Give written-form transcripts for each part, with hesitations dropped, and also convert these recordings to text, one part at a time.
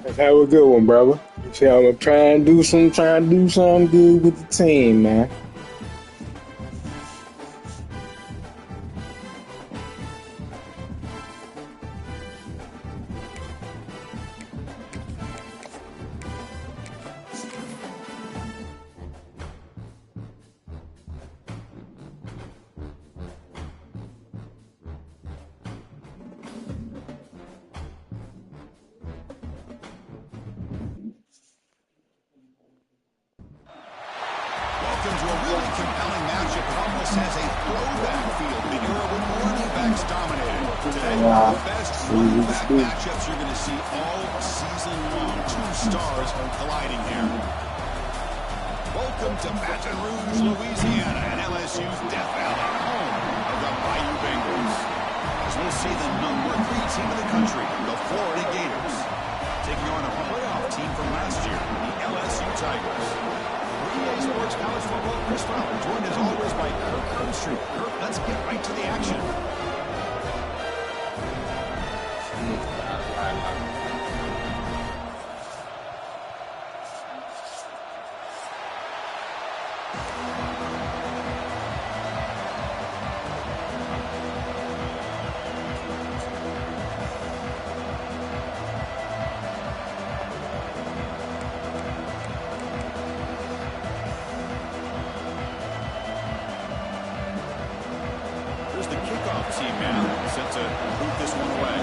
Let's have a good one, brother. See, I'm trying to do something good with the team, man. Welcome to a really compelling matchup. It almost has a throwback feel to the era when running backs dominated. Today, the best running back matchups you're going to see all season long. Two stars colliding here. Welcome to Baton Rouge, Louisiana, and LSU's Death Valley, home of the Bayou Bengals. As we'll see the number 3 team in the country, the Florida Gators, taking on a playoff team from last year, the LSU Tigers. EA Sports College Football, Chris Fowler, joined as always by Kirk Herbstreit. Kirk, let's get right to the action. Team now set to boot this one away.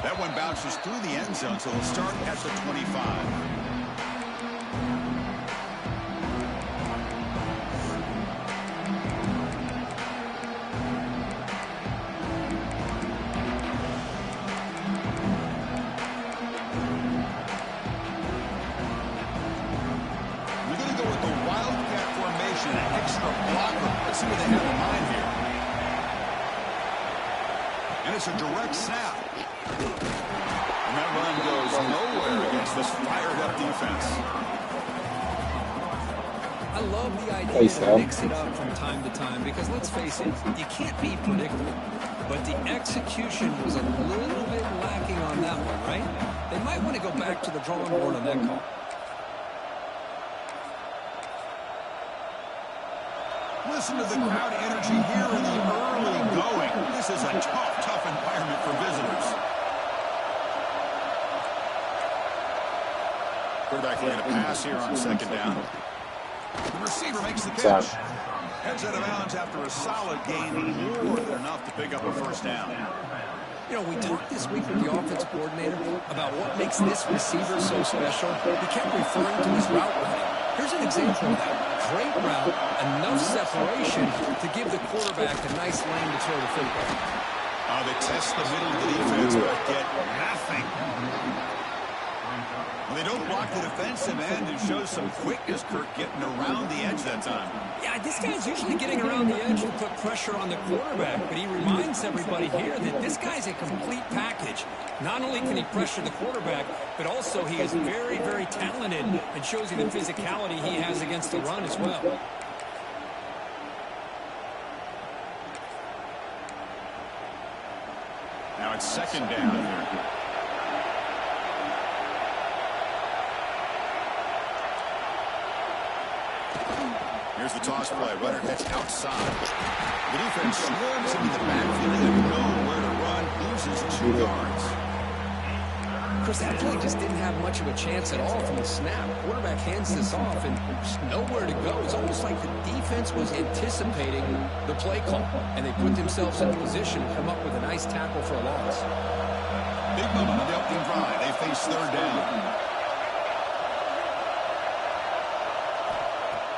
That one bounces through the end zone, so we'll start at the 25. See what they have in mind here. And it's a direct snap. And that run goes nowhere against this fired-up defense. I love the idea to mix it up from time to time because, let's face it, you can't be predictable. But the execution was a little bit lacking on that one, right? They might want to go back to the drawing board on that call. Listen to the crowd energy here in the early going. This is a tough environment for visitors. Quarterback looking to pass here on second down. The receiver makes the catch. Heads out of bounds after a solid gain, more than enough to pick up a first down. You know, we talked this week with the offensive coordinator about what makes this receiver so special. He kept referring to his route running. Here's an example of that. Great route, enough separation to give the quarterback a nice lane to throw the football. They test the middle of the defense, but get nothing. Well, they don't block the defensive end and show some quickness, Kirk, getting around the edge that time. Yeah, this guy's usually getting around the edge to put pressure on the quarterback, but he reminds everybody here that this guy's a complete package. Not only can he pressure the quarterback, but also he is very, very talented and shows you the physicality he has against the run as well. Now it's second down here. Here's the toss play. Runner heads outside. The defense swarms into the backfield. They know where to run. Loses 2 yards. Chris, that play just didn't have much of a chance at all from the snap. Quarterback hands this off, and there's nowhere to go. It's almost like the defense was anticipating the play call, and they put themselves in position to come up with a nice tackle for a loss. Big moment on the opening drive. They face third down.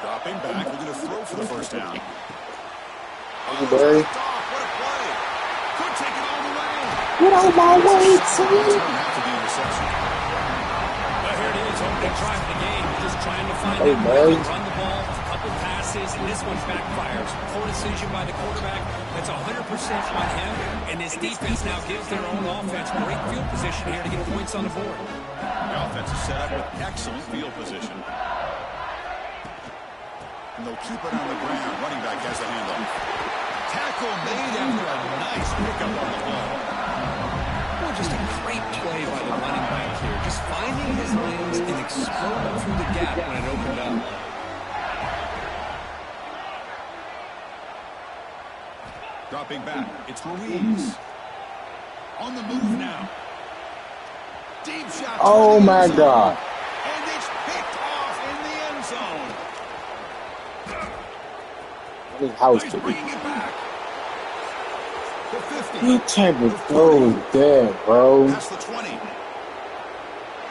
Dropping back, looking to throw for the first down. Hey, buddy. What a play. Could take it all the way. Get out of my way, son. Have to be a reception. Well, here it is, opening drive of the game. Just trying to find Hey, that way buddy. to run the ball, a couple passes, and this one backfires. Poor decision by the quarterback. That's 100% on him, and this defense now gives their own offense great field position here to get points on the board. The offense is set up with excellent field position. And they'll keep it on the ground. Running back has the handoff. Tackle made after a nice pickup on the ball. Well, just a great play by the running back here. Just finding his lanes and exploding through the gap when it opened up. Dropping back. It's Ruiz. On the move now. Deep shot. Oh, my God. And it's picked off in the end zone. This house He's to be. bringing it back. The 50. You type of throw is dead, bro. Past the 20.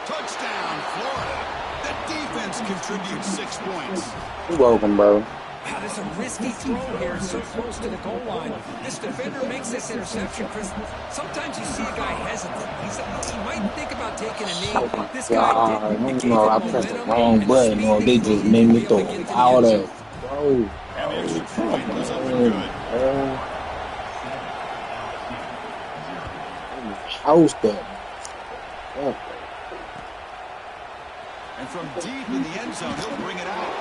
Touchdown, Florida. The defense contributes 6 points. You're welcome, bro. Wow, there's a risky throw here, so close to the goal line. This defender makes this interception, Chris. Sometimes you see a guy hesitant. He might think about taking a knee. Oh, my This guy didn't. It gave No, I him pressed the momentum wrong and button, speed or they that just he made me needed to throw be able to get to the all end that. zone. Bro. And the extra point was up and good. House that. Yeah. And from deep in the end zone, he'll bring it out.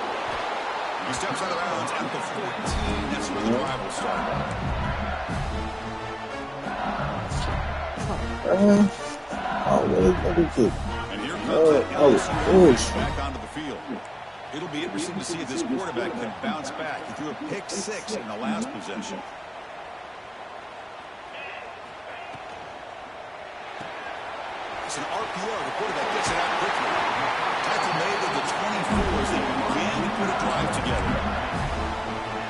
He steps out of bounds at the 14. That's where the drive will start. Always let me kick. And here comes the LSU push. back onto the field. It'll be interesting to see if this quarterback can bounce back. He threw a pick 6 in the last possession. It's an RPO. The quarterback gets it out quickly. Tackle made at the 24 as they began to put a drive together.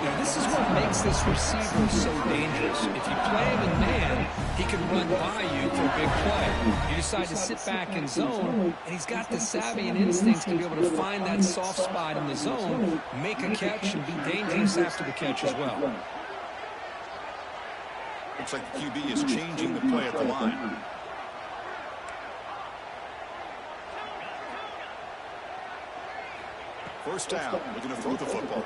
Now, this is what makes this receiver so dangerous. If you play him in man, he can run by you for a big play. You decide to sit back in zone, and he's got the savvy and instincts to be able to find that soft spot in the zone, make a catch, and be dangerous after the catch as well. Looks like the QB is changing the play at the line. First down, looking to throw the football.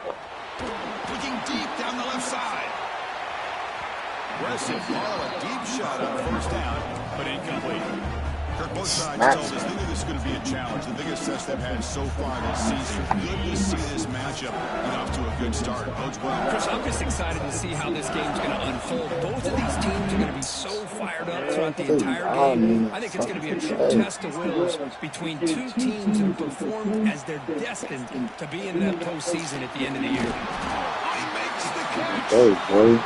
Looking deep down the left side. Aggressive ball, a deep shot on first down, but incomplete. Kirk, both sides told us they knew this is going to be a challenge. The biggest test they've had so far this season. Good to see this matchup get off to a good start. Bodes well. Chris, I'm just excited to see how this game's going to unfold. Both of these teams are going to be so fired up throughout the entire game. I think it's going to be a true test of wills between two teams that have performed as they're destined to be in that postseason at the end of the year. He makes the catch. Hey, boy.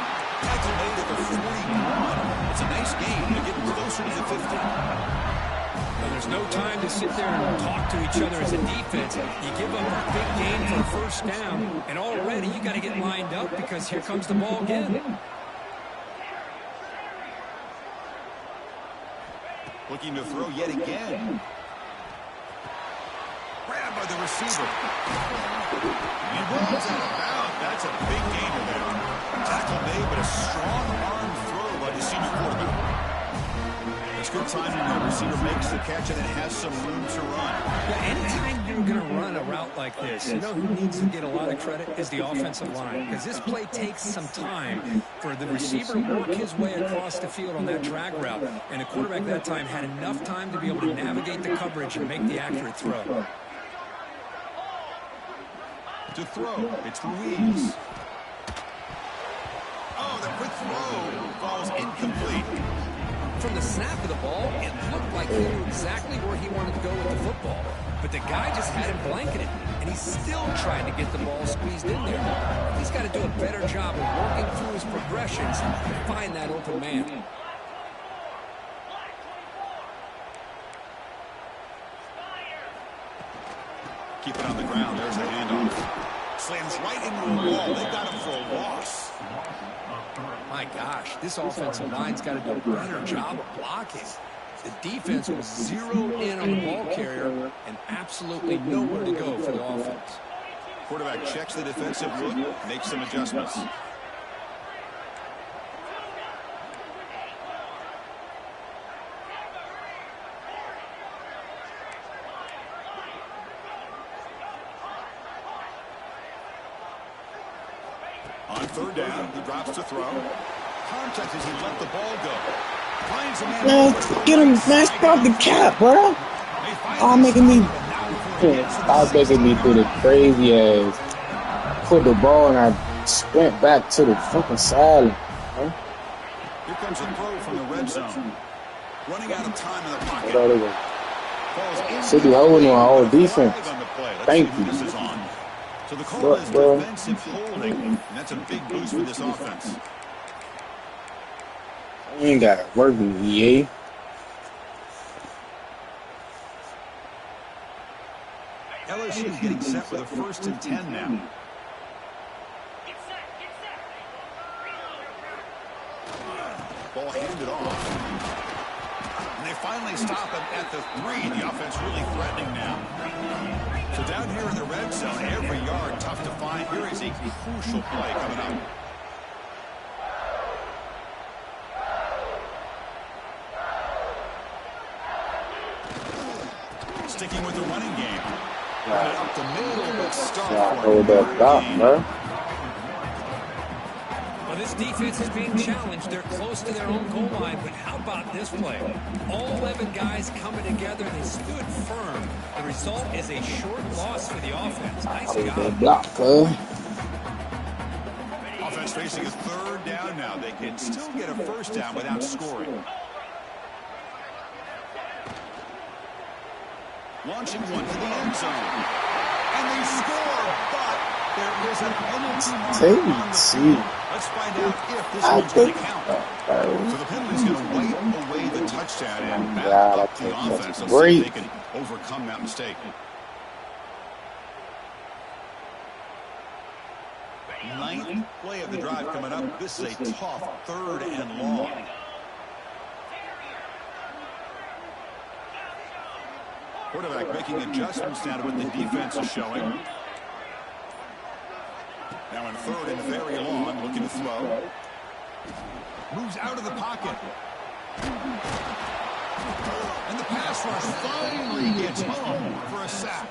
Tackle made at the 41. It's a nice game. They're getting closer to the 50. Well, there's no time to sit there and talk to each other as a defense. You give up a big gain for a first down, and already you got to get lined up because here comes the ball again. Looking to throw yet again. Grabbed by the receiver. He rolls out of bounds. That's a big gainer there. Tackle made, but a strong arm throw by the senior quarterback. It's good timing when the receiver makes the catch and it has some room to run. Yeah, anytime you're going to run a route like this, you know who needs to get a lot of credit is the offensive line. Because this play takes some time for the receiver to work his way across the field on that drag route. And the quarterback that time had enough time to be able to navigate the coverage and make the accurate throw. To throw, it's Ruiz. Oh, the quick throw falls incomplete. From the snap of the ball, it looked like he knew exactly where he wanted to go with the football. But the guy just had him blanketed, and he's still trying to get the ball squeezed in there. He's got to do a better job of working through his progressions to find that open man. Keep it on the ground. There's the handoff. Slams right into a wall. They got him for a loss. My gosh, this offensive line's got to do a better job of blocking. The defense was zeroed in on the ball carrier and absolutely nowhere to go for the offense. Quarterback checks the defensive look, makes some adjustments. On third down, he drops to throw. Contact as he let the ball go. Finds a man. Man, get him, man, stop the cap, bro. Oh, making me. Stop making me do the crazy ass. Put the ball and I sprint back to the fucking sideline. Huh? Here comes a throw from the red zone. Running out of time in the pocket. Should be holding on all defense. Thank you. This is on. So the call is defensive holding, and that's a big boost for this offense. You ain't got to work with EA. LSU is getting set with a 1st and 10 now. Ball handed off. And they finally stop him at the 3. The offense really threatening now. So down here in the red zone, every yard tough to find. Here is a crucial play coming up. Sticking with the running game. Running up the middle, but stop for bro. Well, this defense is being challenged. They're close to their own goal line, but how about this play? All 11 guys coming together. They stood firm. The result is a short loss for the offense. Nice job. Block, offense facing a 3rd down now. They can still get a 1st down without scoring. Launching one to the end zone. And they score, but there is an penalty on the field. Let's find out if this one's going to count. So the penalty's going to wipe away the touchdown and back up the offense. Let's see if they can overcome that mistake. 9th play of the drive coming up. This is a tough 3rd and long. Quarterback making adjustments now to what the defense is showing. Now in 3rd and very long, looking to throw. Moves out of the pocket. And the pass rush finally gets home for a sack.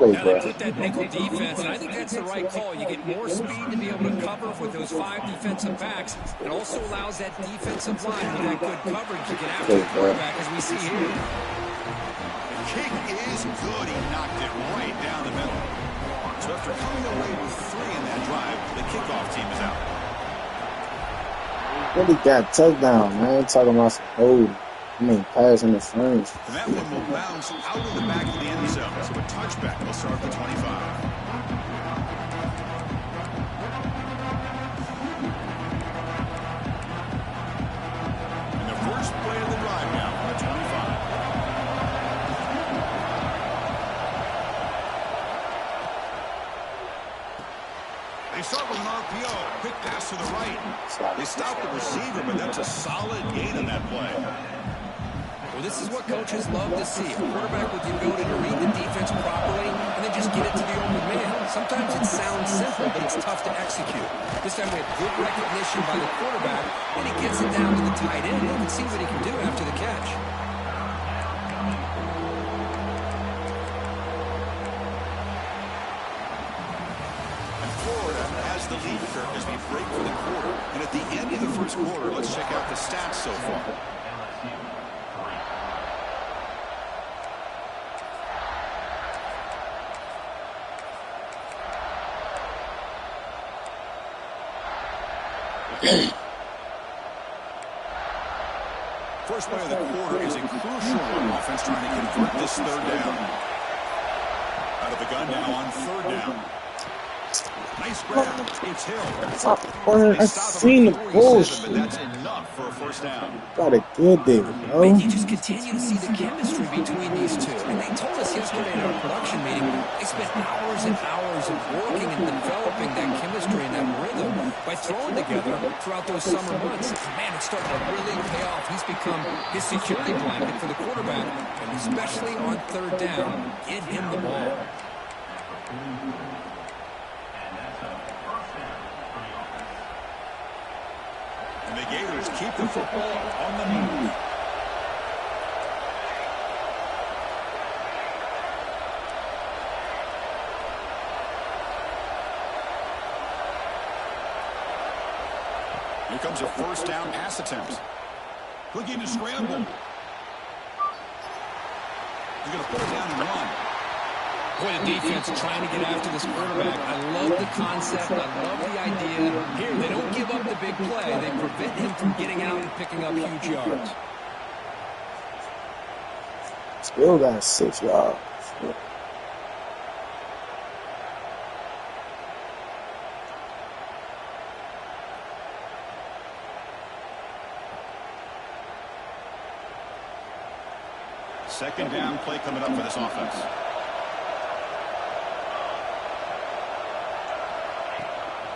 Now they put that nickel defense, and I think that's the right call. You get more speed to be able to cover with those 5 defensive backs. It also allows that defensive line with that good coverage to get after the quarterback, as we see here. Kick is good. He knocked it right down the middle. So after coming away with 3 in that drive, the kickoff team is out. Really got touchdown, man. Talking about some old, pass interference. And that one will bounce out of the back of the end zone. So a touchback will start the 25. And the first play of the drive now on the 25. They start with an RPO. Quick pass to the right. They stop the receiver, but that's a solid gain on that play. Well, this is what coaches love to see. A quarterback with the ability to read the defense properly and then just get it to the open man. Sometimes it sounds simple, but it's tough to execute. This time we have good recognition by the quarterback, and he gets it down to the tight end. You can see what he can do after the catch. The lead curve as we break for the quarter. And at the end of the first quarter, let's check out the stats so far. First play of the quarter is a crucial one. Offense trying to convert this 3rd down. Out of the gun now on 3rd down. Nice grab. It's Hill. I've seen the bullshit. But that's enough for a 1st down. Got a good day, bro. And you just continue to see the chemistry between these two. And they told us yesterday yesterday in our production meeting, they spent hours and hours of working and developing that chemistry and that rhythm by throwing together throughout those summer months. Man, it's starting to really pay off. He's become his security blanket for the quarterback, and especially on third down, get him the ball. And the Gators keep the football on the move. Here comes a first down pass attempt. Looking to scramble. He's going to put it down and run. Boy, the defense trying to get after this quarterback. I love the concept. I love the idea. Here, they don't give up the big play. They prevent him from getting out and picking up huge yards. Still got 6 yards. Second down play coming up for this offense.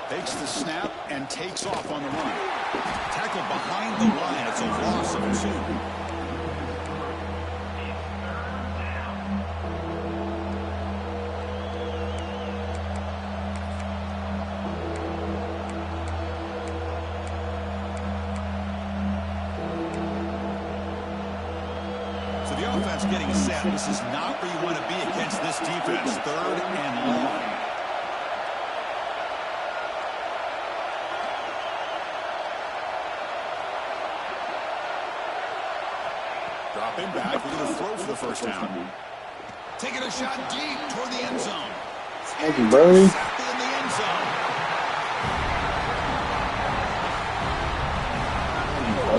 Takes the snap and takes off on the run. Tackled behind the line. It's a loss of 2. So the offense getting set. This is not where you want to be against this defense. Third and long. Dropping back, we're going to throw for the first down. Taking a shot deep toward the end zone. Thank you, Bernie. In the end zone.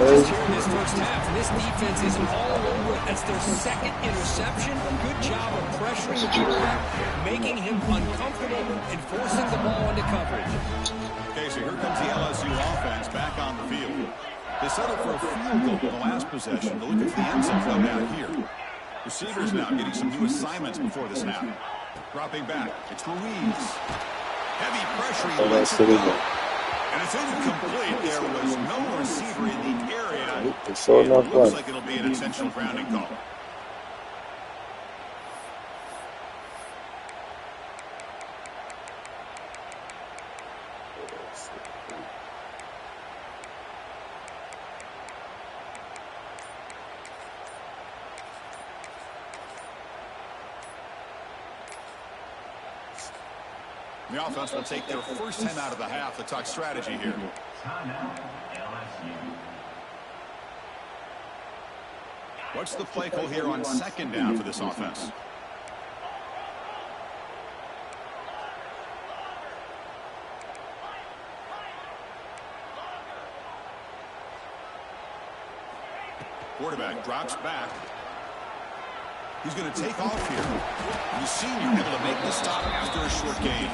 Just here in this first half, this defense is all over it. That's their second interception. Good job of pressuring the quarterback, making him uncomfortable, and forcing the ball into coverage. Okay, so here comes the LSU offense back on the field. They settled for a field goal in the last possession. They're looking for the end zone now down here. Receivers now getting some new assignments before the snap. Dropping back. It's Ruiz. Heavy pressure. He lets it go. And it's incomplete. There was no receiver in the area. It looks like it'll be an intentional grounding call. The offense will take their first 10 out of the half. Let's talk strategy here. What's the play call here on second down for this offense? Quarterback drops back. He's going to take off here. The senior able to make the stop after a short gain.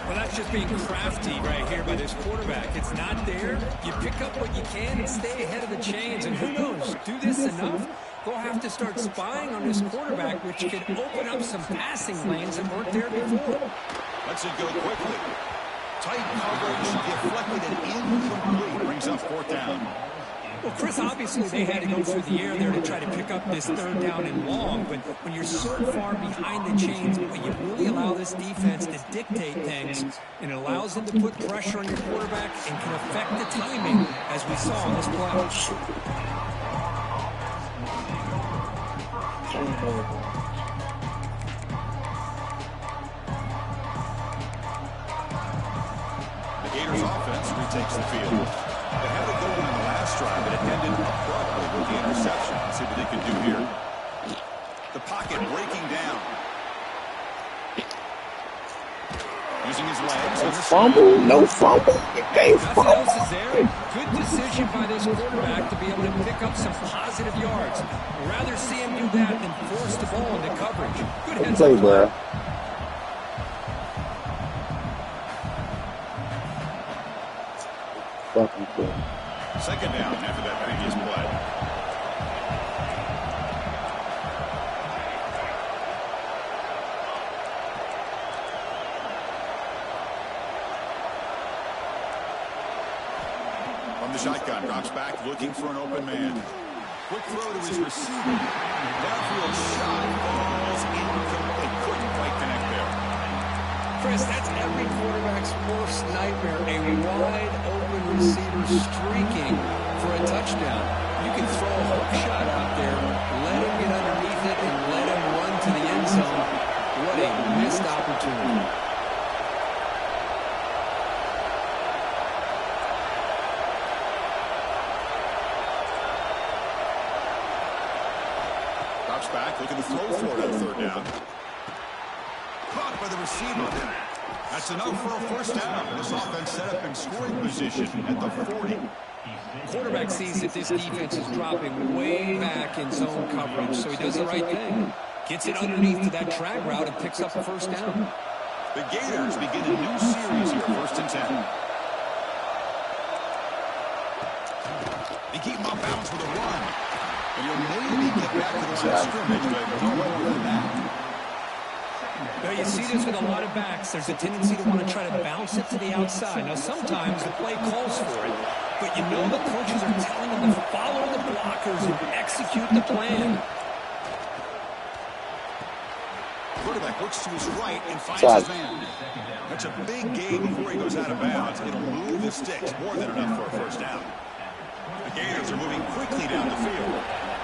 Well, that's just being crafty right here by this quarterback. It's not there. You pick up what you can and stay ahead of the chains. And who knows, do this enough, they'll have to start spying on this quarterback, which could open up some passing lanes that weren't there before. Lets it go quickly. Tight coverage, deflected and incomplete. Brings up fourth down. Well, Chris, obviously they had to go through the air there to try to pick up this third down and long, but when you're so far behind the chains, you really allow this defense to dictate things, and it allows them to put pressure on your quarterback and can affect the timing, as we saw on this play. The Gators offense retakes the field. They had a good one in the last drive, but it ended abruptly with the interception. Let's see what they can do here. The pocket breaking down. Using his legs. No fumble. No fumble. They Nothing else is there. Good decision by this quarterback to be able to pick up some positive yards. I'd rather see him do that than force the ball into coverage. Good heads up play. Fucking cool. Second down after that previous play. From the shotgun, drops back, looking for an open man. Quick throw to his receiver. Downfield shot falls incomplete. Couldn't quite connect there. Chris, that's every quarterback's worst nightmare. A wide open receiver streaking for a touchdown. You can throw a hook shot out there, let him get underneath it, and let him run to the end zone. What a missed opportunity. Drops back, looking to throw for it on third down. Caught by the receiver. That's enough for a first down. This offense set up in scoring position at the 40. Quarterback sees that this defense is dropping way back in zone coverage, so he does the right thing. Gets it underneath to that drag route and picks up a first down. The Gators begin a new series here, 1st and 10. They keep him off balance with a run. And you'll maybe get back to the line of scrimmage, but no more than that. Now, you see this with a lot of backs. There's a tendency to want to try to bounce it to the outside. Now, sometimes the play calls for it, but you know the coaches are telling them to follow the blockers and execute the plan. Quarterback looks to his right and finds his man. That's a big gain before he goes out of bounds. It'll move the sticks, more than enough for a first down. The Gators are moving quickly down the field.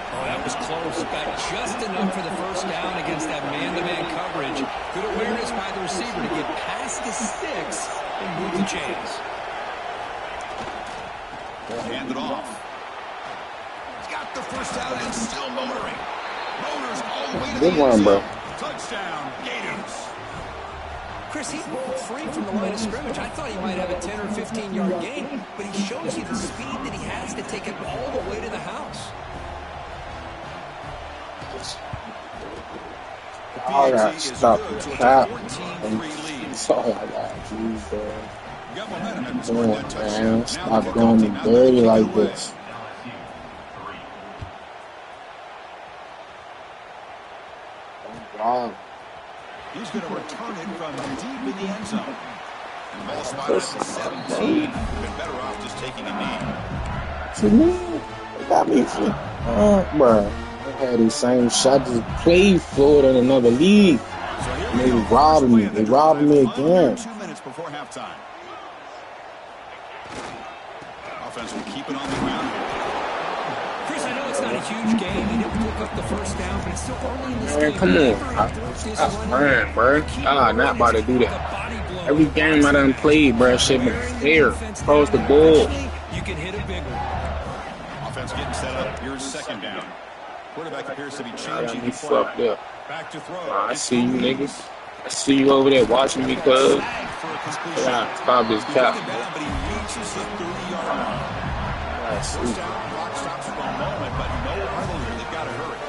Oh, that was close. Got just enough for the first down against that man-to-man coverage. Good awareness by the receiver to get past the sticks and move the chains. Hand it off. He's got the first down and still motoring. Motors all the way to the end zone. Touchdown, Gators. Chris, he broke free from the line of scrimmage. I thought he might have a 10 or 15-yard gain, but he shows you the speed that he has to take it all the way to the house. I got to stop the cap. That's all I got to do, bro. Man, stop doing me dirty like this. God. He's going to return it from deep in the end zone. And ball spot at 17. You've been better off just taking a knee. To me, it got me for bro. I had the same shot, just played for it in another league. And they robbed me. They robbed me again. 2 minutes before halftime. Offense will keep it on the ground here. Chris, I know it's not a huge game. He didn't pick up the first down, but it's still early in this game. Come on. Stop playing, bro. God, not about to do that. Every game I done played, bro, shit been fair. Across the board. You can hit a big one. Offense getting set up. Here's second down. Quarterback appears to be changing the fucked up. Back to throw. I see you niggas. I see you over there watching me, cuz. Yeah, stop this cap. But he reaches the 30-yard line. First down, clock stops for a moment, but no huddle here. They've got to hurry.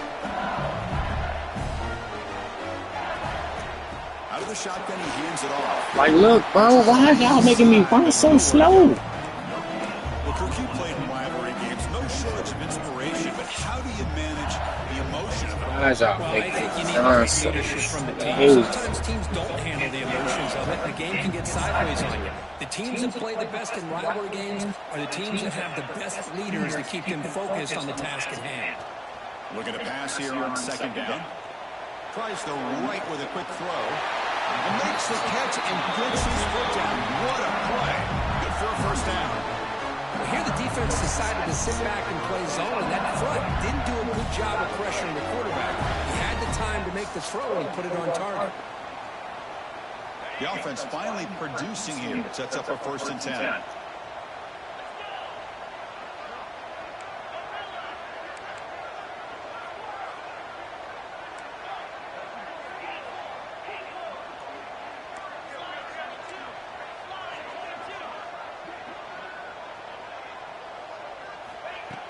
Out of the shotgun, he hands it off. Like, look, bro, why y'all making me run so slow? Well, Kirk, you played in rivalry games. No shortage of inspiration, but how do you manage the emotion of it? Why y'all Well, I making think you me need run great so leadership from the team. slow? Sometimes teams don't handle the emotions of it. The game can get sideways on you. The teams that play the best in rivalry games are the teams that have the best leaders to keep them focused on the task at hand. Looking to pass here on second down. Tries the right with a quick throw. And makes the catch and gets his foot down. What a play. Good for a first down. Well, here the defense decided to sit back and play zone, and that front didn't do a good job of pressuring the quarterback. He had the time to make the throw and put it on target. The offense finally producing here. Sets up a 1st and 10.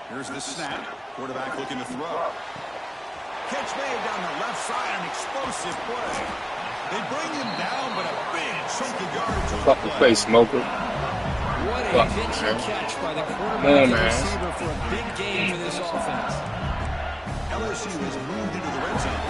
Here's the snap. Quarterback looking to throw. Catch made down the left side. An explosive play. They bring him down, but a big chunk of yardage on the Fuck the face, smoker. What a Fuck, pitch man. and catch by the Come quarterback on, and man. receiver for a big game for this offense. LSU has moved into the red zone.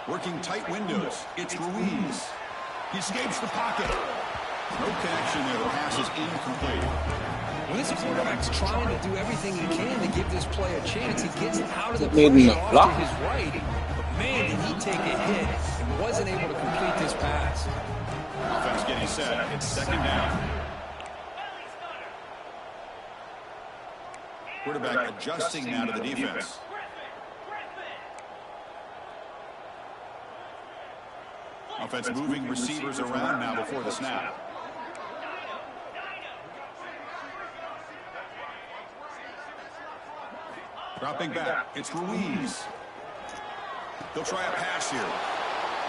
Working tight windows. It's Ruiz. He escapes the pocket. No connection there. The pass is incomplete. When this quarterback's trying to do everything he can to give this play a chance, he gets out of the Maybe pressure a off block. to his right. But man, did he take a hit and wasn't able to complete this pass. Offense getting set. It's second down. Quarterback adjusting now to the defense. Offense moving receivers around now before the snap. Dropping back. It's Ruiz. They'll try a pass here.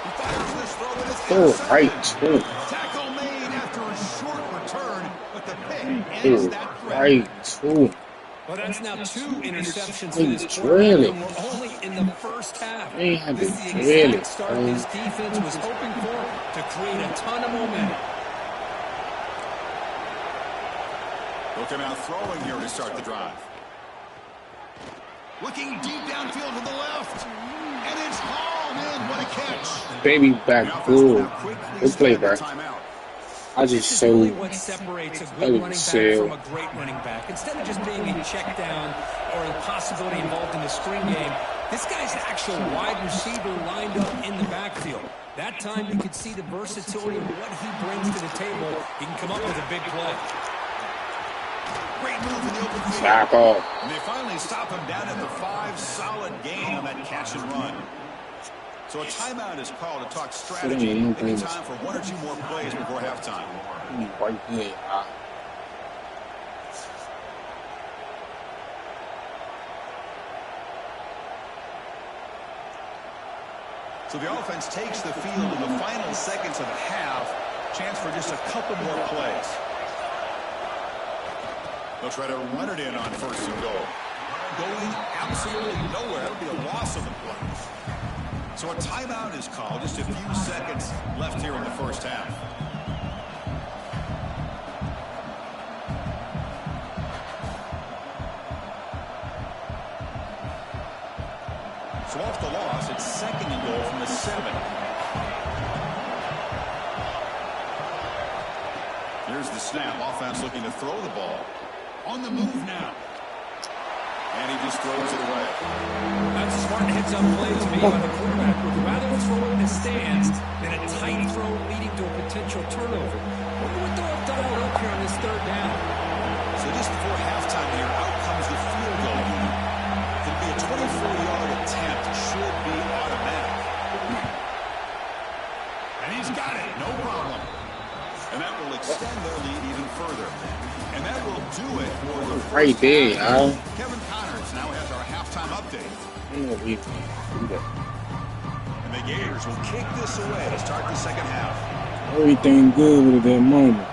He fires this throw and it's intercepted. Tackle made after a short return, but the pick ends that threat. Well, that's now 2 interceptions for this quarterback, and we're only in the first half. This is the exact start this defense was hoping for to create a ton of momentum. They'll come out throwing here to start the drive. Looking deep downfield to the left, and it's hauled in. What a catch! Baby back good. Good play, bro. I just so really what separates a good running back from a great running back. Instead of just being a check down or a possibility involved in the screen game, this guy's actual wide receiver lined up in the backfield. That time you could see the versatility of what he brings to the table. He can come up with a big play. Great move in the open field. And they finally stop him down at the 5. Solid gain on that catch and run. So a timeout is called to talk strategy. Maybe time for 1 or 2 more plays before halftime. So the offense takes the field in the final seconds of the half. Chance for just a couple more plays. They'll try to run it in on 1st and goal. Going absolutely nowhere. It'll be a loss of the play. So a timeout is called. Just a few seconds left here in the first half. So off the loss, it's 2nd and goal from the 7. Here's the snap. Offense looking to throw the ball. On the move now. And he just throws it away. That's a smart heads-up play to me by the quarterback. Would rather throw it in the stands than a tight throw leading to a potential turnover. Wonder what they'll have dialed up here on this 3rd down. So just before halftime here, out comes the field goal unit. It'll be a 24-yard attempt. Should be automatic. And he's got it. No problem. And that will extend their lead even further. And that will do it for the right there, Kevin Connors now has our halftime update. And the Gators will kick this away to start the second half. Everything good with that moment.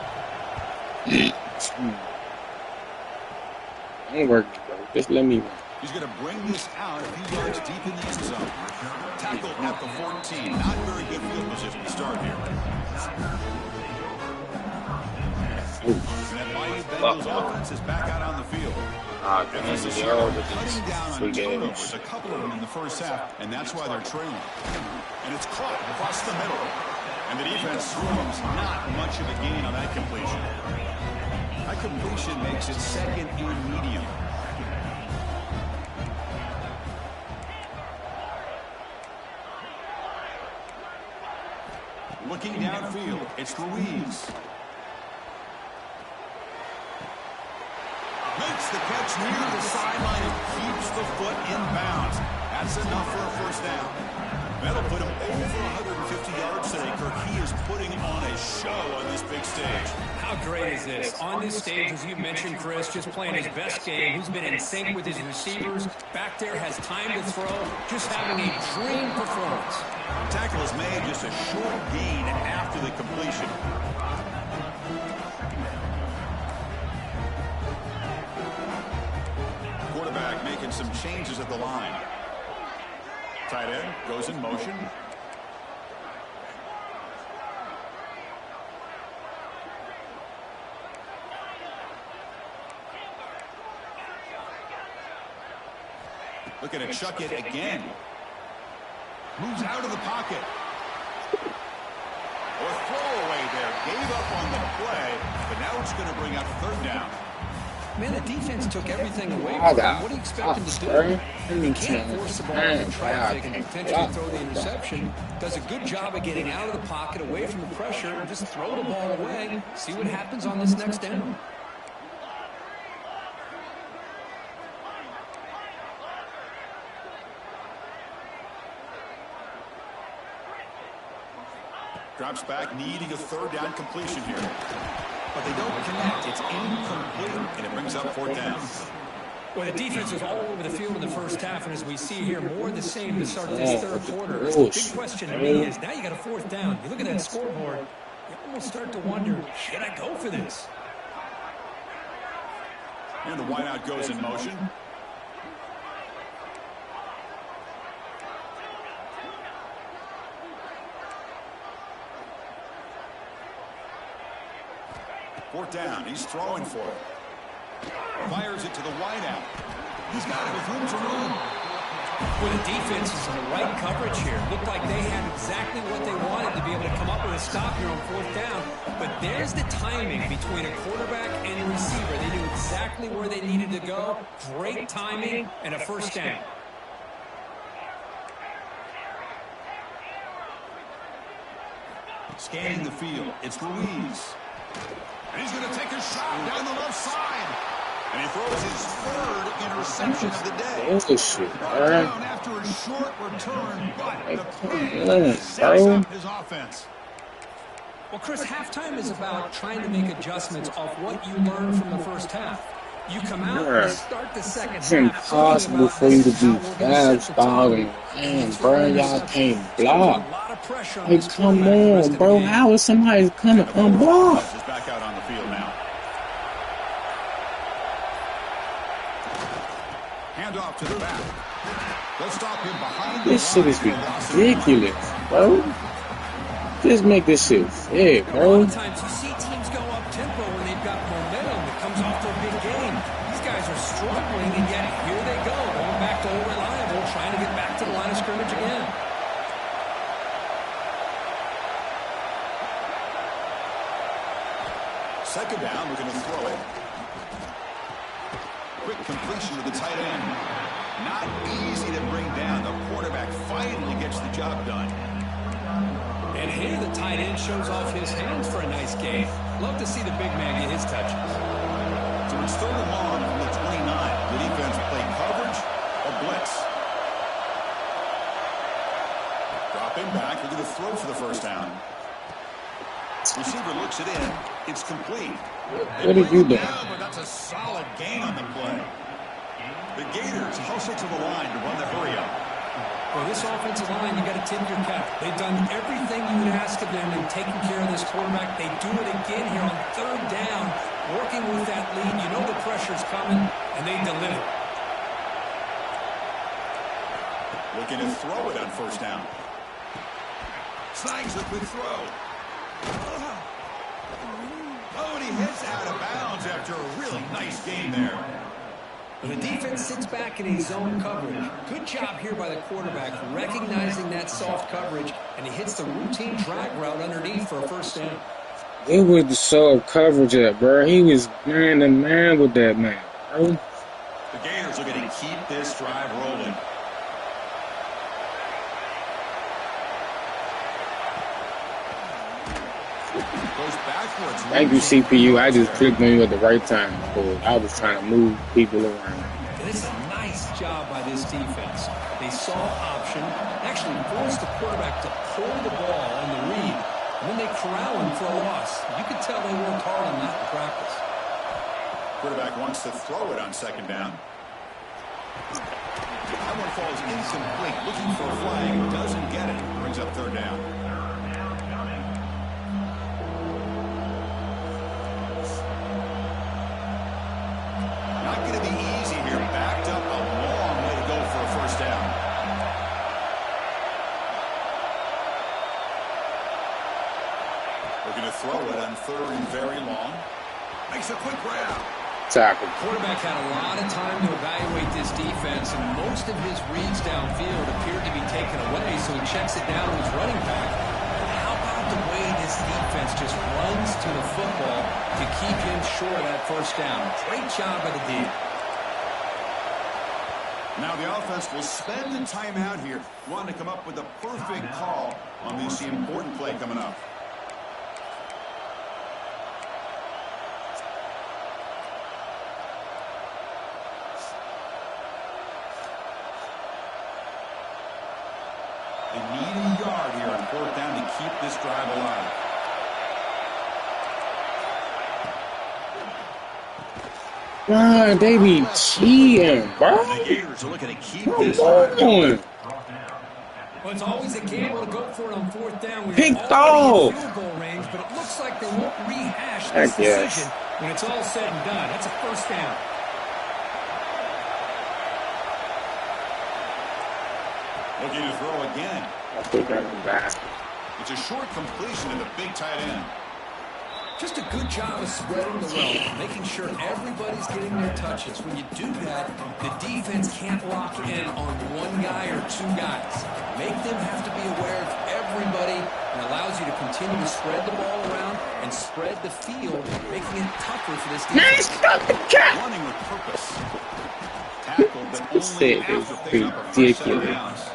I'm working, bro. Just let me. He's going to bring this out a few yards deep in the end zone. Tackle at the 14. Not very good field position to start here. And that Mighty Bengals offense is back out on the field. Emphasis here on cutting down on turnovers, a couple of them in the first half, and that's why they're trailing. And it's caught across the middle. And the defense swarms not much of a gain on that completion. That completion makes it 2nd and medium. Looking downfield, it's Ruiz. Makes the catch near the sideline and keeps the foot in bounds. That's enough for a 1st down. That'll put him over 150 yards today. Kirk, he is putting on a show on this big stage. How great is this? On this stage, as you mentioned, Chris, just playing his best game. He's been in sync with his receivers. Back there, has time to throw. Just having a dream performance. Tackle is made, just a short gain after the completion. Quarterback making some changes at the line. Tight end goes in motion. Looking to chuck it again. Moves out of the pocket. A throwaway there. Gave up on the play, but now it's going to bring up third down. Man, the defense took everything away from him. What do you expect him to do? He can't force the ball into traffic and potentially throw the interception. Does a good job of getting out of the pocket, away from the pressure, and just throw the ball away. See what happens on this next down. Drops back, needing a third down completion here. But they don't connect. It's incomplete, and it brings up fourth down. Well, the defense was all over the field in the first half, and as we see here, more of the same to start this third quarter. Big question to me is, now you got a fourth down. You look at that scoreboard, you almost start to wonder, should I go for this? And the wideout goes in motion. Fourth down. He's throwing for it. Fires it to the wideout. He's got it with room to run. Well, the defense is in the right coverage here. Looked like they had exactly what they wanted to be able to come up with a stop here on fourth down. But there's the timing between a quarterback and a receiver. They knew exactly where they needed to go. Great timing and a first down. Scanning the field. It's Ruiz. And he's going to take a shot down the left side. And he throws his third interception of the day. Brought down after a short return, but the play sets up his offense. Well, Chris, halftime is about trying to make adjustments off what you learned from the first half. You come out and start the second half. It's impossible for you to be fast, dog, and bro, y'all can't block. Hey, come on, bro. How is somebody coming unblocked? Is back out on the field now. Hand off to the back. They'll stop him behind. This shit is ridiculous, bro. Just make this shit fair, A bro. lot of times you see teams go up tempo when they've got momentum that comes off their big game. These guys are struggling, and yet here they go, going back to old reliable, trying to get back to the line of scrimmage again. Second down, we're going to throw it. Quick completion to the tight end. Not easy to bring down. The quarterback finally gets the job done. And here the tight end shows off his hands for a nice game. Love to see the big man get his touches. So it's third and long from the 29. The defense play coverage or blitz. Dropping back. We're going to throw for the first down. Receiver looks it in. It's complete. What did you do? But that's a solid gain on the play. The Gators hustle to the line to run the hurry up. Well, this offensive line, you got to tip your cap. They've done everything you would ask of them in taking care of this quarterback. They do it again here on third down, working with that lead. You know the pressure's coming, and they deliver. Looking to throw it on first down. Snags a quick throw. Oh, and he hits out of bounds after a really nice game there. Well, the defense sits back in his zone coverage. Good job here by the quarterback, recognizing that soft coverage, and he hits the routine drag route underneath for a first down. It was the soft coverage up, bro. He was man to man with that man, bro. The Gators are going to keep this drive rolling. Goes backwards. Thank you, CPU. I just clicked on you at the right time, because I was trying to move people around. And it's a nice job by this defense. They saw option, actually forced the quarterback to pull the ball on the read, and then they corral him for a loss. You could tell they worked hard on that in practice. Quarterback wants to throw it on second down. That one falls incomplete. Looking for a flag. Doesn't get it. Brings up third down. Not going to be easy here. Backed up a long way to go for a first down. We're going to throw it on third and very long. Makes a quick grab. Tackle. The quarterback had a lot of time to evaluate this defense, and most of his reads downfield appeared to be taken away, so he checks it down to his running back. But how about the way this defense just runs to the football to keep him short of that first down? Great job by the D. Now the offense will spend the timeout here, wanting to come up with a perfect call on this important play coming up. They need a yard here on fourth down to keep this drive alive. God, they be cheating, bro. The Gators are looking to keep Come this drive going. on. Well, it's always a gamble to go for it on fourth down when Picked you're already in off. field goal range, but it looks like they won't rehash this decision when it's all said and done. That's a first down. Looking to throw again. I think I'm back. It's a short completion to the big tight end. Just a good job of spreading the wealth, making sure everybody's getting their touches. When you do that, the defense can't lock in on one guy or two guys. Make them have to be aware of everybody, and allows you to continue to spread the ball around and spread the field, making it tougher for this defense. Running with purpose. Tackled, but only after picking up a first set of downs.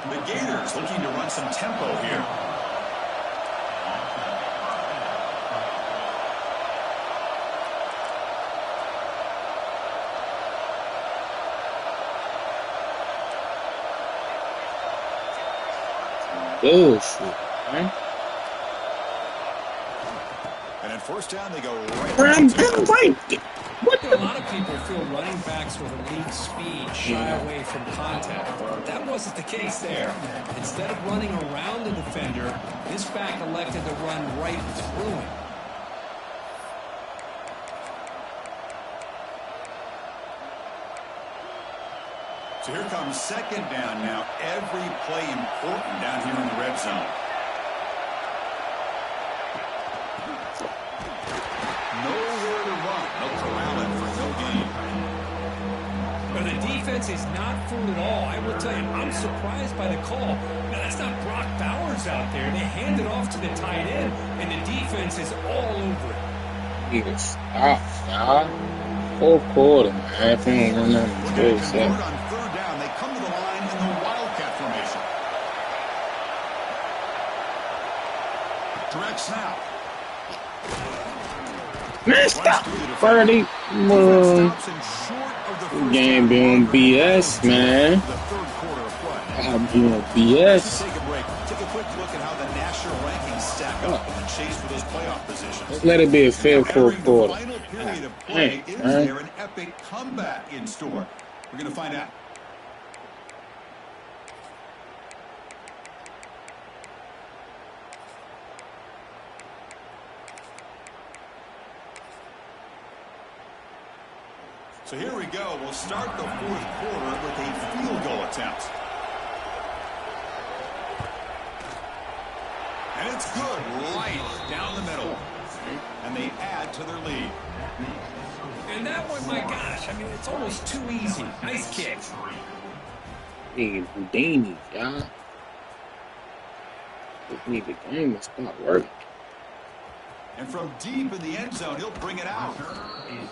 The Gators looking to run some tempo here. Bullshit, man. And at first down, they go right. What? A lot of people feel running backs with elite speed shy away from contact. That wasn't the case there. Instead of running around the defender, this back elected to run right through him. So here comes second down now. Every play important down here in the red zone. Nowhere to run. No corralling for no gain. But the defense is not fooled at all. I will tell you, I'm surprised by the call. Now, that's not Brock Bowers out there. They hand it off to the tight end, and the defense is all over it. He was stop, y'all. Fourth quarter, man. If you don't run nothing good, On third down, they come to the line in the Wildcat formation. Direct snap. Man, stop. 30. Game be on BS, man. The third quarter of play. I'll be on BS. Take a break. Take a quick look at how the national rankings stack up in the chase for those playoff positions. Let's let it be a fair fourth quarter. Final period of play, is there an epic comeback in store? We're going to find out. So here we go. We'll start the fourth quarter with a field goal attempt. And it's good, right down the middle. And they add to their lead. And that one, my gosh, I mean, it's almost too easy. Nice kick. Nigga, Houdini, y'all. This nigga game will start working. And from deep in the end zone, he'll bring it out.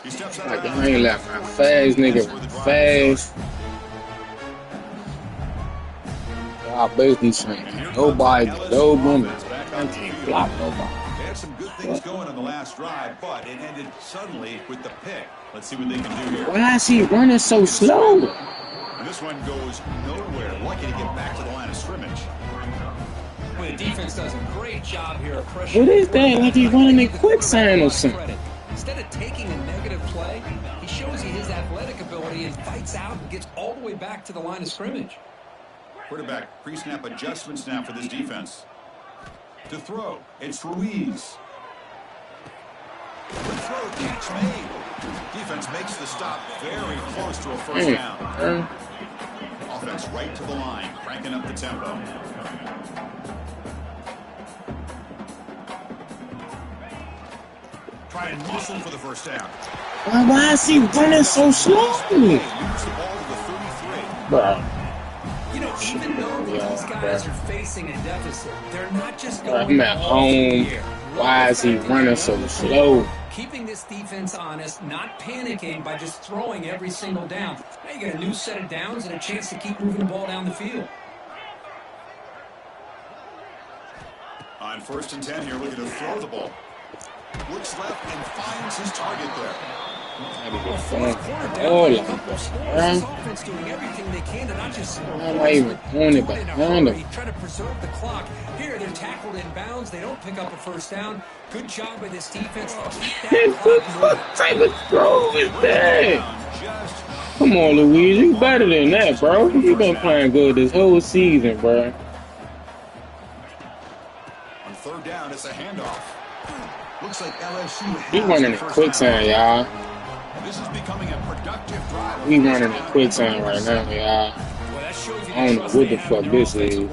He steps out. Like, I ain't like my fast, nigga. Fast. Y'all basically saying nobody, no woman. I can't block nobody. They had some good things going on the last drive, but it ended suddenly with the pick. Let's see what they can do here. Why is he running so slow? And this one goes nowhere. Lucky to get back to the line of scrimmage. Well, the defense does a great job here of pressure. What is that? Like he's running in quicksand or something. Instead of taking a negative play, he shows you his athletic ability and fights out and gets all the way back to the line of scrimmage. Quarterback pre-snap adjustments now for this defense. To throw, it's Ruiz. Good throw, catch made. Defense makes the stop very close to a first down. Offense right to the line, cranking up the tempo. Try and muscle for the first down. Why is he running so slow? Bro. You know, even though these guys are facing a deficit, they're not just going I'm at home. Why is he running so slow? Keeping this defense honest, not panicking by just throwing every single down. Now you got a new set of downs and a chance to keep moving the ball down the field. On 1st and 10 here, looking to throw the ball. Looks left and finds his target there. Offense doing everything they can to not just try to preserve the clock. Here they're tackled in bounds. They don't pick up a first down. Good job by this defense to keep that clock. What type of throw is that? Come on, Louise, you better than that, bro. You been playing good this whole season, bro. On 3rd down, it's a handoff. Looks like LSU. He running in quicksand, y'all. This is becoming a productive drive. We running in quicksand right now, y'all. I don't know what the fuck this is. To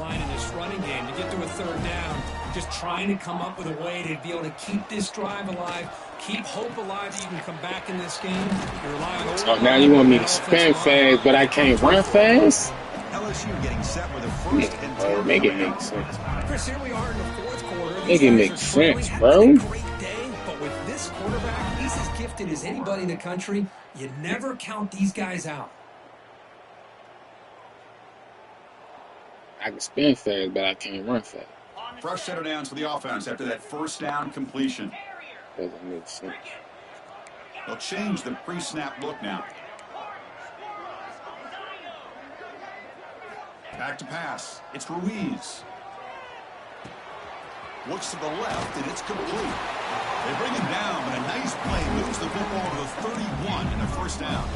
get to a 3rd down, just trying to come up with a way to be able to keep this drive alive, keep hope alive that you can come back in this game. You rely on so now you want me to spin fast, but I can't run fast? LSU getting set with a 1st and 10. Make it make sense. Chris, here we are in the 4th quarter. Make it make sense, bro. Quarterback, he's as gifted as anybody in the country. You never count these guys out. I can spin fast, but I can't run fast. Fresh set of downs for the offense after that 1st down completion. Doesn't make sense. They'll change the pre-snap look now. Back to pass. It's Ruiz. Looks to the left, and it's complete. They bring him down, but a nice play moves the football to the 31 and a 1st down.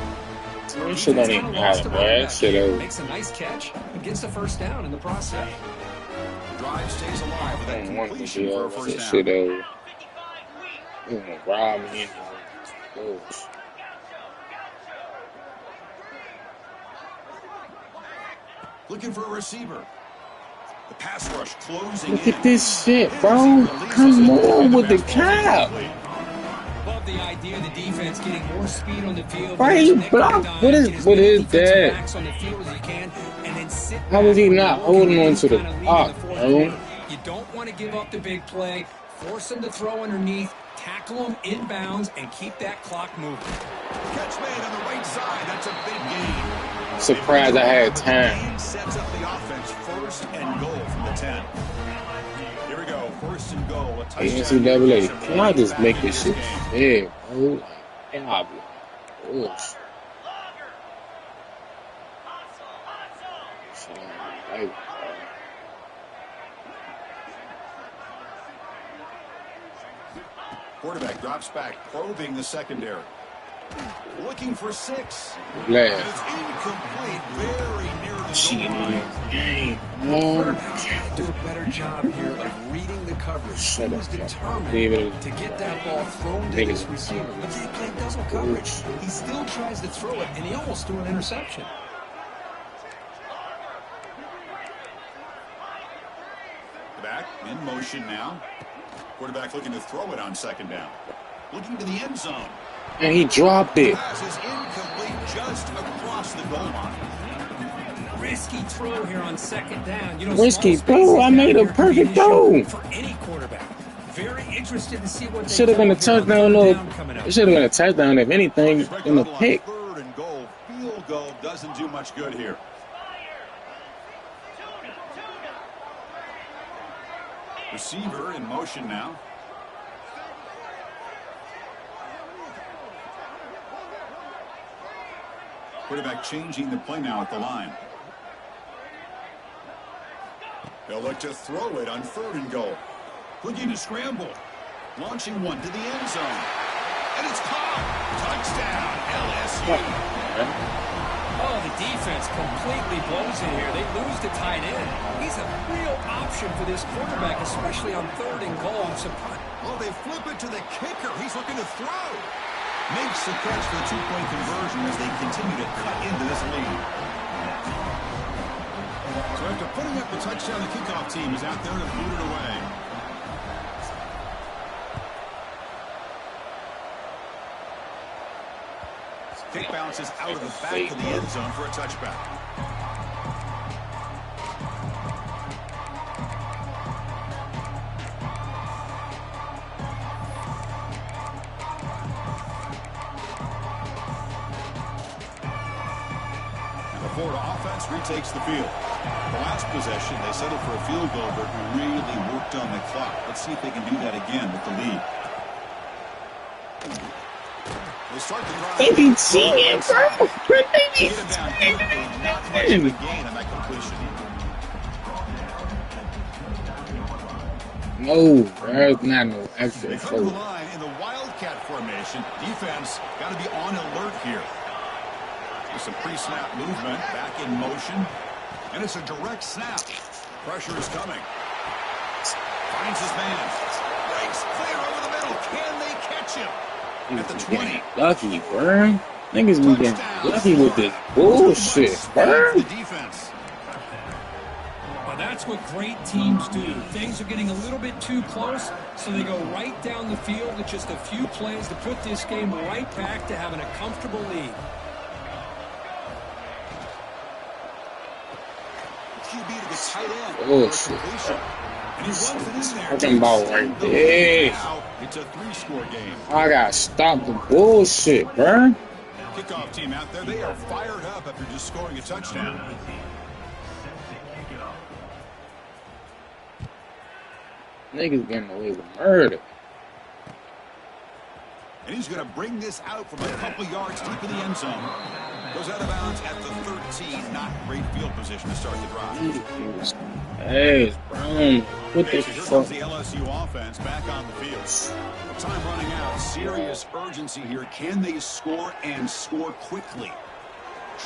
That shit don't even matter, man. That shit over. Makes a nice catch and gets the 1st down in the process. The drive stays alive with that completion for a 1st down. That shit over. You gonna rob me anyway. Looking for a receiver. The pass rush closing. Look at this shit, bro. Come on with the cap. Love the idea of the defense getting more speed on the field. Why are you blocked? What is that? How is he not holding on to the clock, bro? You don't want to give up the big play. Force him to throw underneath. Tackle him inbounds and keep that clock moving. Catch made on the right side. That's a big gain. Surprised I had time. Sets up the offense 1st and goal from the 10. Here we go. 1st and goal. NCAA. Can I just make this shit fair, bro? And I'll be like, oh. Quarterback drops back, probing the secondary. Looking for 6. Glad. And it's incomplete, very near the goal line. Do a better job here of reading the coverage. He was determined to get that ball thrown to this receiver. But they played double coverage. He still tries to throw it, and he almost threw an interception. Back in motion now. Quarterback looking to throw it on 2nd down. Looking to the end zone. And he dropped it. Pass is incomplete just across the goal line. Risky throw here on 2nd down. You know, risky throw. I made a perfect throw. For any quarterback. Very interested to see what should have been a touchdown. It should have been a touchdown, if anything, in the pick. 3rd and goal. Field goal doesn't do much good here. Receiver in motion now. Quarterback changing the play now at the line. They'll look to throw it on 3rd and goal. Looking to scramble. Launching one to the end zone. And it's caught. Touchdown, LSU. Oh, the defense completely blows it here. They lose the tight end. He's a real option for this quarterback, especially on 3rd and goal. I'm surprised. Oh, they flip it to the kicker. He's looking to throw. Makes the catch for the 2-point conversion as they continue to cut into this lead. So after putting up the touchdown, the kickoff team is out there to boot it away. Kick bounces out of the back of the end zone for a touchback. And the Florida offense retakes the field. The last possession, they settled for a field goal, but really worked on the clock. Let's see if they can do that again with the lead. They start the drive. They be cheating, bro. They be Not much of a gain on that completion. No, there's not no extra. They come to the line in the Wildcat formation. Defense got to be on alert here. With some pre-snap movement, back in motion. And it's a direct snap. Pressure is coming. Finds his man. Breaks clear over the middle. Can they catch him? At the 20. Lucky, bro. Niggas be getting lucky with this bullshit, bro. The defense. Well, that's what great teams do. Things are getting a little bit too close, so they go right down the field with just a few plays to put this game right back to having a comfortable lead. QB to the tight end. Bullshit. And he runs it in there. Talking about right there. Now it's a 3-score game. I gotta stop the bullshit, bro. Kickoff team out there. They are fired up after just scoring a touchdown. Niggas getting away with murder. And he's going to bring this out from a couple yards deep in the end zone. Goes out of bounds at the 13. Not great field position to start the drive. Hey, bro. What the Here fuck? comes the LSU offense back on the field. Time running out. Serious urgency here. Can they score and score quickly?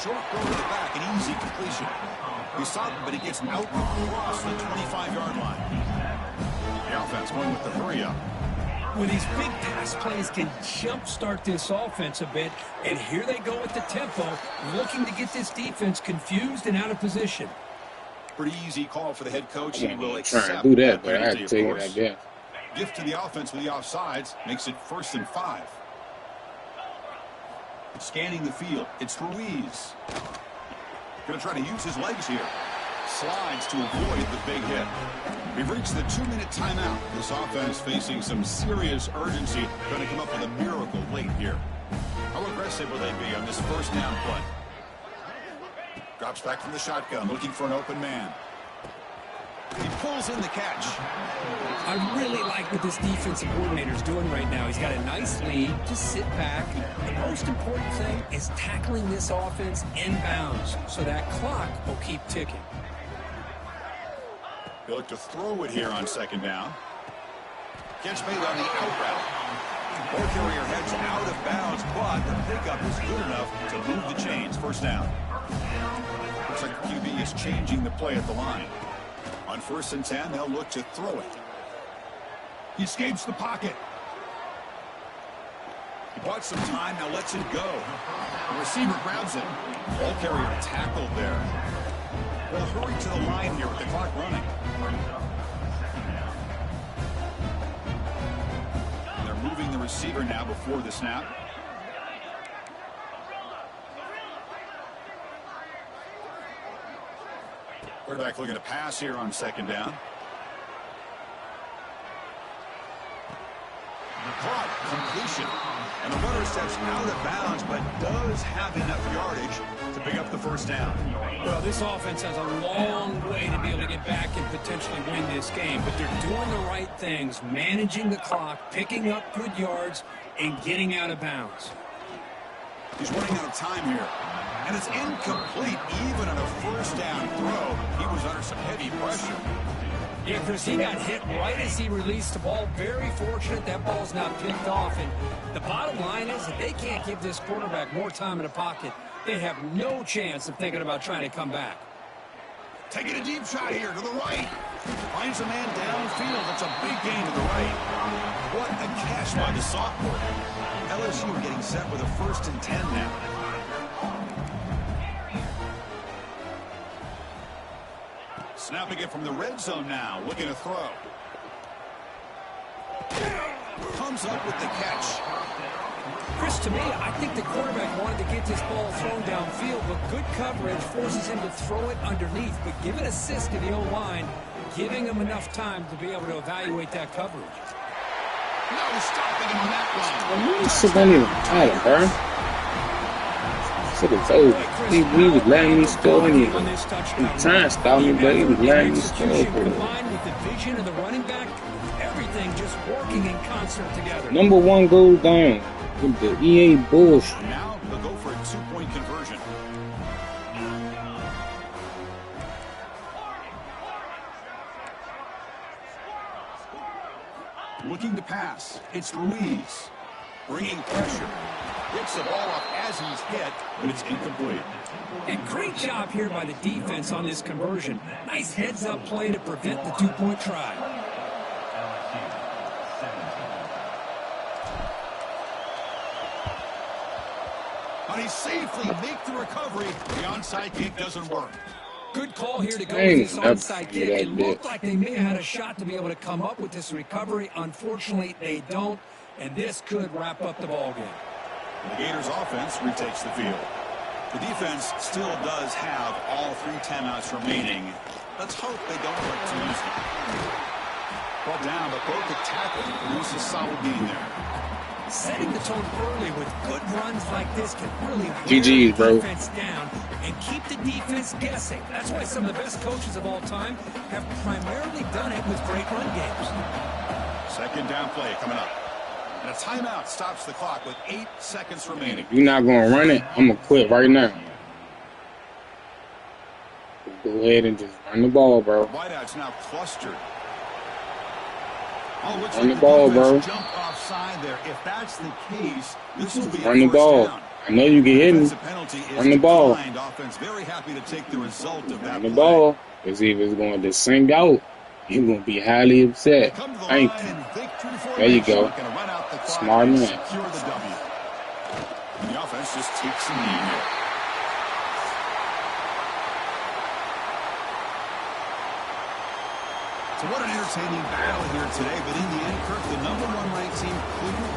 Short throw to the back. An easy completion. He stopped, but he gets out across the 25-yard line. The offense going with the hurry-up. Well, these big pass plays can jumpstart this offense a bit, and here they go with the tempo, looking to get this defense confused and out of position. Pretty easy call for the head coach. He will I'm accept trying to do that, but I penalty, had of to take it, I course. guess. Gift to the offense with the offsides makes it 1st and 5. Scanning the field, it's Ruiz. Going to try to use his legs here. Slides to avoid the big hit. We've reached the 2-minute timeout. This offense facing some serious urgency. Going to come up with a miracle late here. How aggressive will they be on this first down play? Drops back from the shotgun, looking for an open man. He pulls in the catch. I really like what this defensive coordinator is doing right now. He's got a nice lead. Just sit back. The most important thing is tackling this offense inbounds so that clock will keep ticking. They look to throw it here on 2nd down. Catch made on the out route. Ball carrier heads out of bounds, but the pickup is good enough to move the chains. 1st down. Looks like the QB is changing the play at the line. On 1st and 10, they'll look to throw it. He escapes the pocket. He bought some time, now lets it go. The receiver grabs it. Ball carrier tackled there. They'll hurry to the line here with the clock running. And they're moving the receiver now before the snap. Quarterback looking to pass here on 2nd down. Caught, completion. And the runner steps out of bounds, but does have enough yardage to pick up the 1st down. Well, this offense has a long way to be able to get back and potentially win this game, but they're doing the right things, managing the clock, picking up good yards, and getting out of bounds. He's running out of time here. And it's incomplete even on a 1st down throw. He was under some heavy pressure. Yeah, Chris, he got hit right as he released the ball. Very fortunate that ball's not picked off. And the bottom line is that they can't give this quarterback more time in the pocket. They have no chance of thinking about trying to come back. Taking a deep shot here to the right. Finds a man downfield. It's a big gain to the right. What a catch by the sophomore. LSU getting set with a 1st and 10 now. Snapping it from the red zone now. Looking to throw. Comes up with the catch. Chris, to me, I think the quarterback wanted to get this ball thrown downfield, but good coverage forces him to throw it underneath. But give an assist to the O-line, giving him enough time to be able to evaluate that coverage. No stopping him on that one. This shit don't even matter, bro. Shit is over. He was letting me score anyway. He trying to stop me, but he was letting me score. Combined with the vision of the running back, everything just working in concert together. Number one goes down with the EA bullshit. Now they'll go for a 2-point conversion. Looking to pass. It's Ruiz. Bringing pressure. Picks the ball up as he's hit, but it's incomplete. And great job here by the defense on this conversion. Nice heads-up play to prevent the 2-point try. But he safely makes the recovery. The onside kick doesn't work. Good call here to go Dang, with this onside kick. that It looked bitch. like they may have had a shot to be able to come up with this recovery. Unfortunately, they don't, and this could wrap up the ballgame. The Gators offense retakes the field. The defense still does have all 3 timeouts remaining. Let's hope they don't look to use them. Brought down, but broke the tackle to produce a solid gain there. Setting the tone early with good runs like this can really wear GG's, the bro. defense down and keep the defense guessing. That's why some of the best coaches of all time have primarily done it with great run games. Second down play coming up. And a timeout stops the clock with 8 seconds remaining. If you're not going to run it, I'm going to quit right now. Go ahead and just run the ball, bro. Wideouts now clustered. Run the ball, bro. Jumped offside there. If that's the case, this will be Run the a first ball. down. I know you can hit me. Defensive penalty is Run the ball. declined. Offense very happy to take the result of that Run the play. ball. Because if it's going to sink out, you're going to be highly They upset. come to the Thank line you. and victory There you formation. go. Gonna run out the clock Smart and man. secure the W. And the offense just takes the lead here. So what an entertaining battle here today. But in the end, Kirk, the #1 ranked team couldn't make